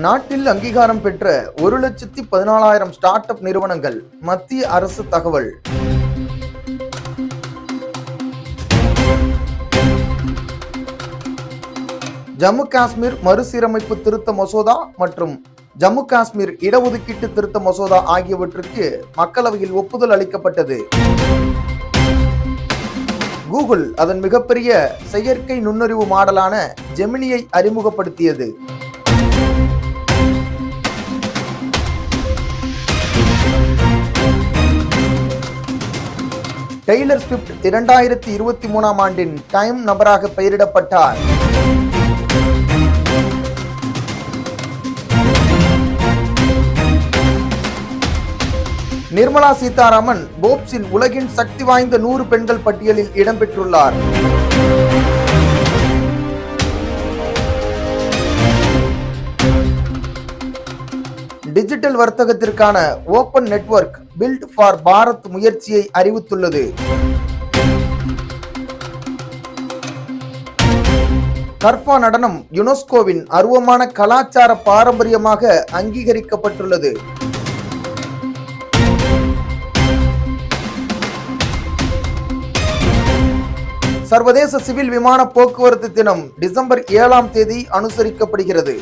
நாட்டில் அங்கீகாரம் பெற்ற 1,14,000 ஸ்டார்ட் அப் நிறுவனங்கள். மத்திய அரசு தகவல். ஜம்மு காஷ்மீர் மறுசீரமைப்பு திருத்த மசோதா மற்றும் ஜம்மு காஷ்மீர் இடஒதுக்கீட்டு திருத்த மசோதா ஆகியவற்றுக்கு மக்களவையில் ஒப்புதல் அளிக்கப்பட்டது. கூகுள் அதன் மிகப்பெரிய செயற்கை நுண்ணறிவு மாடலான ஜெமினியை அறிமுகப்படுத்தியது. டெய்லர் ஸ்விஃப்ட் 2023ஆம் ஆண்டின் டைம் நபராக பெயரிடப்பட்டார். நிர்மலா சீதாராமன் போப்ஸின் உலகின் சக்தி வாய்ந்த 100 பெண்கள் பட்டியலில் இடம்பெற்றுள்ளார். டிஜிட்டல் வர்த்தகத்திற்கான open network build for Bharat முயற்சியை அறிவித்துள்ளது. கர்பா நடனம் யுனெஸ்கோவின் அருவமான கலாச்சார பாரம்பரியமாக அங்கீகரிக்கப்பட்டுள்ளது. சர்வதேச சிவில் விமான போக்குவரத்து தினம் டிசம்பர் 7ஆம் தேதி அனுசரிக்கப்படுகிறது.